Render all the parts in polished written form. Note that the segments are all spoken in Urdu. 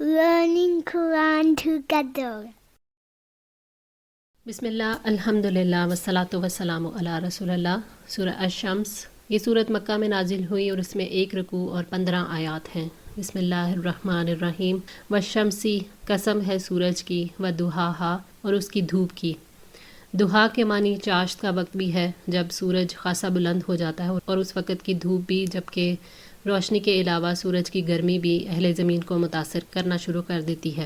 learning Quran together. بسم اللہ الحمدللہ والصلاۃ والسلام علی رسول اللہ۔ سورہ الشمس، یہ صورت مکہ میں نازل ہوئی اور اس میں 1 رکوع اور 15 آیات ہیں۔ بسم اللہ الرحمن الرحیم۔ والشمسی، قسم ہے سورج کی، وضحاہا، اور اس کی دھوپ کی۔ دہا کے معنی چاشت کا وقت بھی ہے جب سورج خاصا بلند ہو جاتا ہے، اور اس وقت کی دھوپ بھی جبکہ روشنی کے علاوہ سورج کی گرمی بھی اہل زمین کو متاثر کرنا شروع کر دیتی ہے۔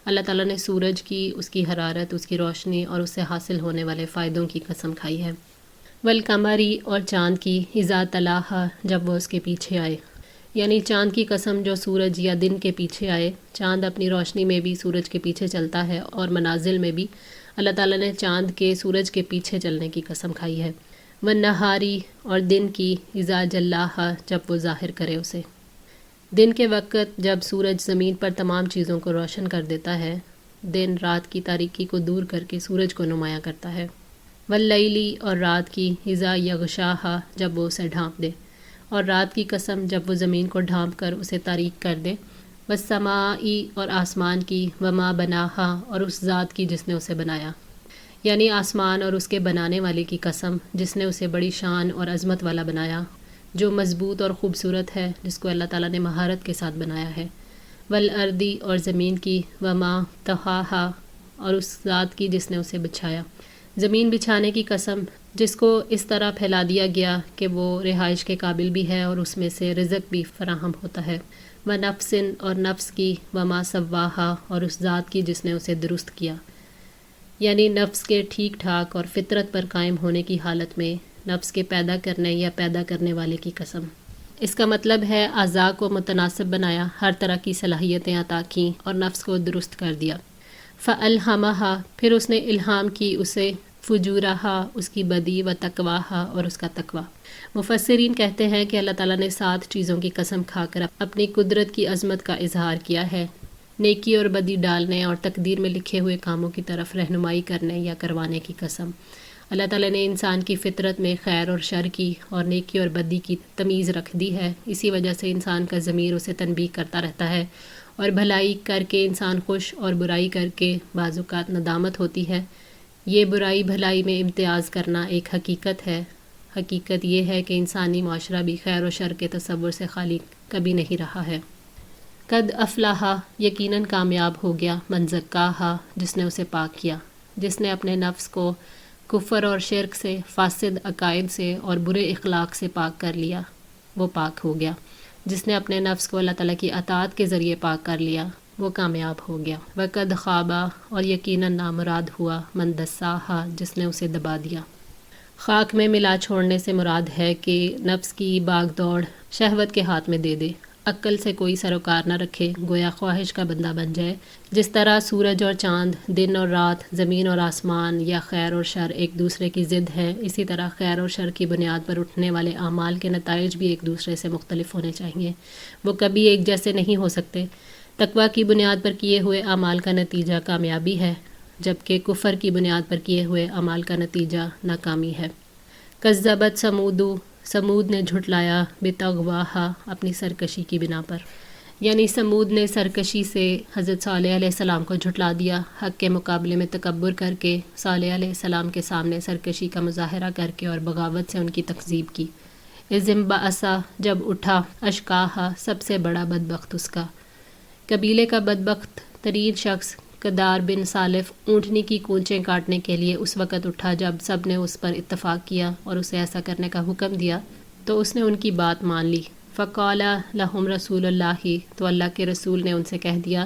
اللہ تعالیٰ نے سورج کی، اس کی حرارت، اس کی روشنی اور اس سے حاصل ہونے والے فائدوں کی قسم کھائی ہے۔ والقمری، اور چاند کی، اذا تلاہا، جب وہ اس کے پیچھے آئے، یعنی چاند کی قسم جو سورج یا دن کے پیچھے آئے۔ چاند اپنی روشنی میں بھی سورج کے پیچھے چلتا ہے، اور منازل میں بھی اللہ تعالیٰ نے چاند کے سورج کے پیچھے چلنے کی قسم کھائی ہے۔ والنہاری، اور دن کی، اذا جلاہا، جب وہ ظاہر کرے اسے۔ دن کے وقت جب سورج زمین پر تمام چیزوں کو روشن کر دیتا ہے، دن رات کی تاریکی کو دور کر کے سورج کو نمایاں کرتا ہے۔ واللیلی، اور رات کی، اذا یغشاہا، جب وہ اسے ڈھانپ دے، اور رات کی قسم جب وہ زمین کو ڈھانپ کر اسے تاریک کر دے۔ والسمائی، اور آسمان کی، وما بناہا، اور اس ذات کی جس نے اسے بنایا، یعنی آسمان اور اس کے بنانے والے کی قسم جس نے اسے بڑی شان اور عظمت والا بنایا، جو مضبوط اور خوبصورت ہے، جس کو اللہ تعالیٰ نے مہارت کے ساتھ بنایا ہے۔ والارضی، اور زمین کی، وما طحاہا، اور اس ذات کی جس نے اسے بچھایا۔ زمین بچھانے کی قسم جس کو اس طرح پھیلا دیا گیا کہ وہ رہائش کے قابل بھی ہے اور اس میں سے رزق بھی فراہم ہوتا ہے۔ ونفسن، اور نفس کی، وما سواہا، اور اس ذات کی جس نے اسے درست کیا، یعنی نفس کے ٹھیک ٹھاک اور فطرت پر قائم ہونے کی حالت میں نفس کے پیدا کرنے یا پیدا کرنے والے کی قسم۔ اس کا مطلب ہے اعضاء کو متناسب بنایا، ہر طرح کی صلاحیتیں عطا کیں اور نفس کو درست کر دیا۔ فَأَلْهَمَهَا، پھر اس نے الہام کی اسے، فُجُورَهَا، اس کی بدی، وَتَقْوَاهَا، اور اس کا تقوی۔ مفسرین کہتے ہیں کہ اللہ تعالیٰ نے 7 چیزوں کی قسم کھا کر اپنی قدرت کی عظمت کا اظہار کیا ہے: نیکی اور بدی ڈالنے اور تقدیر میں لکھے ہوئے کاموں کی طرف رہنمائی کرنے یا کروانے کی قسم۔ اللہ تعالیٰ نے انسان کی فطرت میں خیر اور شر کی اور نیکی اور بدی کی تمیز رکھ دی ہے، اسی وجہ سے انسان کا ضمیر اسے تنبیہ کرتا رہتا ہے، اور بھلائی کر کے انسان خوش اور برائی کر کے بعض اوقات ندامت ہوتی ہے۔ یہ برائی بھلائی میں امتیاز کرنا ایک حقیقت ہے۔ حقیقت یہ ہے کہ انسانی معاشرہ بھی خیر و شر کے تصور سے خالی کبھی نہیں رہا ہے۔ قد افلاحا، یقیناً کامیاب ہو گیا، من زکاہا، جس نے اسے پاک کیا، جس نے اپنے نفس کو کفر اور شرک سے، فاسد عقائد سے اور برے اخلاق سے پاک کر لیا، وہ پاک ہو گیا۔ جس نے اپنے نفس کو اللہ تعالیٰ کی اطاعت کے ذریعے پاک کر لیا، وہ کامیاب ہو گیا۔ وقد خوابا، اور یقیناً نامراد ہوا، من دساہا، جس نے اسے دبا دیا۔ خاک میں ملا چھوڑنے سے مراد ہے کہ نفس کی باغ دوڑ شہوت کے ہاتھ میں دے دے، عقل سے کوئی سروکار نہ رکھے، گویا خواہش کا بندہ بن جائے۔ جس طرح سورج اور چاند، دن اور رات، زمین اور آسمان یا خیر اور شر ایک دوسرے کی ضد ہیں، اسی طرح خیر اور شر کی بنیاد پر اٹھنے والے اعمال کے نتائج بھی ایک دوسرے سے مختلف ہونے چاہیے، وہ کبھی ایک جیسے نہیں ہو سکتے۔ تقویٰ کی بنیاد پر کیے ہوئے اعمال کا نتیجہ کامیابی ہے، جبکہ کفر کی بنیاد پر کیے ہوئے اعمال کا نتیجہ ناکامی ہے۔ کذبت ثمود، سمود نے جھٹلایا، بطغواہا، اپنی سرکشی کی بنا پر، یعنی سمود نے سرکشی سے حضرت صالح علیہ السلام کو جھٹلا دیا، حق کے مقابلے میں تکبر کر کے صالح علیہ السلام کے سامنے سرکشی کا مظاہرہ کر کے اور بغاوت سے ان کی تکذیب کی۔ اذ انبعث، جب اٹھا، اشقاہا، سب سے بڑا بدبخت اس کا، قبیلے کا بدبخت ترین شخص، کدار بن سالف، اونٹنی کی کونچیں کاٹنے کے لیے اس وقت اٹھا جب سب نے اس پر اتفاق کیا اور اسے ایسا کرنے کا حکم دیا تو اس نے ان کی بات مان لی۔ فقال لہم رسول اللہ، تو اللہ کے رسول نے ان سے کہہ دیا،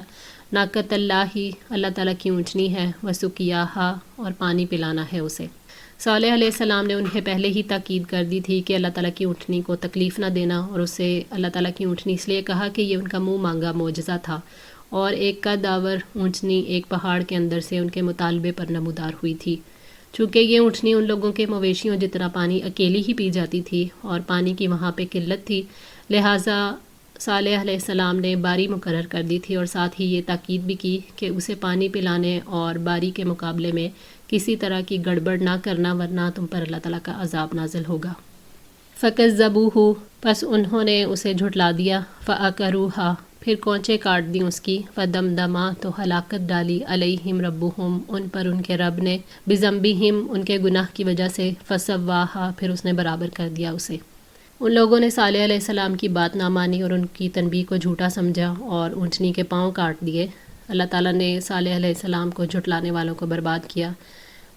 ناقۃ اللہ، اللہ تعالیٰ کی اونٹنی ہے، وسقیاہا، اور پانی پلانا ہے اسے۔ صالح علیہ السلام نے انہیں پہلے ہی تاکید کر دی تھی کہ اللہ تعالیٰ کی اونٹنی کو تکلیف نہ دینا، اور اسے اللہ تعالیٰ کی اونٹنی اس لیے کہا کہ یہ ان کا منہ مانگا معجزہ تھا، اور ایک کا داور اونٹنی ایک پہاڑ کے اندر سے ان کے مطالبے پر نمودار ہوئی تھی۔ چونکہ یہ اونٹنی ان لوگوں کے مویشیوں جتنا پانی اکیلی ہی پی جاتی تھی اور پانی کی وہاں پہ قلت تھی، لہٰذا صالح علیہ السلام نے باری مقرر کر دی تھی، اور ساتھ ہی یہ تاکید بھی کی کہ اسے پانی پلانے اور باری کے مقابلے میں کسی طرح کی گڑبڑ نہ کرنا، ورنہ تم پر اللہ تعالیٰ کا عذاب نازل ہوگا۔ فَكَذَّبُوهُ، پس انہوں نے اسے جھٹلا دیا، فَأَقَرُوهَا، پھر کونچیں کاٹ دیں اس کی، فدمدما تو ہلاکت ڈالی، علیہم ربہم ان پر ان کے رب نے، بذنبہم ان کے گناہ کی وجہ سے، فسواہا پھر اس نے برابر کر دیا اسے۔ ان لوگوں نے صالح علیہ السلام کی بات نہ مانی اور ان کی تنبیہ کو جھوٹا سمجھا اور اونٹنی کے پاؤں کاٹ دیے۔ اللہ تعالیٰ نے صالح علیہ السلام کو جھٹلانے والوں کو برباد کیا،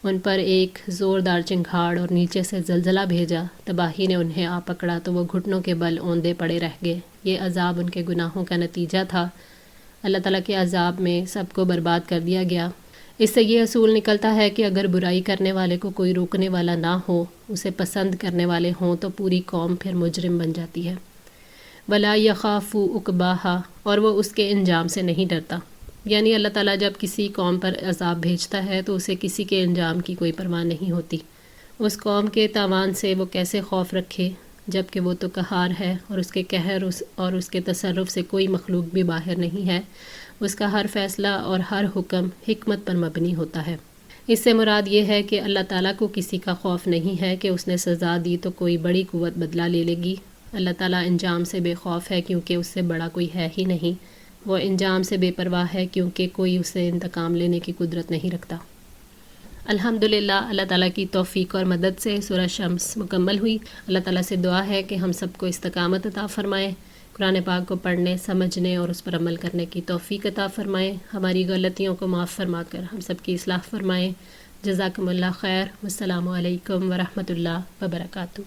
ان پر ایک زوردار چنگھاڑ اور نیچے سے زلزلہ بھیجا، تباہی نے انہیں آ پکڑا تو وہ گھٹنوں کے بل اوندے پڑے رہ گئے۔ یہ عذاب ان کے گناہوں کا نتیجہ تھا۔ اللہ تعالیٰ کے عذاب میں سب کو برباد کر دیا گیا۔ اس سے یہ اصول نکلتا ہے کہ اگر برائی کرنے والے کو کوئی روکنے والا نہ ہو، اسے پسند کرنے والے ہوں تو پوری قوم پھر مجرم بن جاتی ہے۔ وَلَا يَخَافُ عُقْبَاهَا اور وہ اس کے انجام سے نہیں ڈرتا۔ یعنی اللہ تعالیٰ جب کسی قوم پر عذاب بھیجتا ہے تو اسے کسی کے انجام کی کوئی پرواہ نہیں ہوتی۔ اس قوم کے تاوان سے وہ کیسے خوف رکھے جب کہ وہ تو قہار ہے اور اس کے قہر اور اس کے تصرف سے کوئی مخلوق بھی باہر نہیں ہے۔ اس کا ہر فیصلہ اور ہر حکم حکمت پر مبنی ہوتا ہے۔ اس سے مراد یہ ہے کہ اللہ تعالیٰ کو کسی کا خوف نہیں ہے کہ اس نے سزا دی تو کوئی بڑی قوت بدلہ لے لے گی۔ اللہ تعالیٰ انجام سے بے خوف ہے کیونکہ اس سے بڑا کوئی ہے ہی نہیں۔ وہ انجام سے بے پرواہ ہے کیونکہ کوئی اسے انتقام لینے کی قدرت نہیں رکھتا۔ الحمدللہ اللہ تعالیٰ کی توفیق اور مدد سے سورہ شمس مکمل ہوئی۔ اللہ تعالیٰ سے دعا ہے کہ ہم سب کو استقامت عطا فرمائے، قرآن پاک کو پڑھنے، سمجھنے اور اس پر عمل کرنے کی توفیق عطا فرمائے، ہماری غلطیوں کو معاف فرما کر ہم سب کی اصلاح فرمائے۔ جزاکم اللہ خیر، والسلام علیکم ورحمۃ اللہ وبرکاتہ۔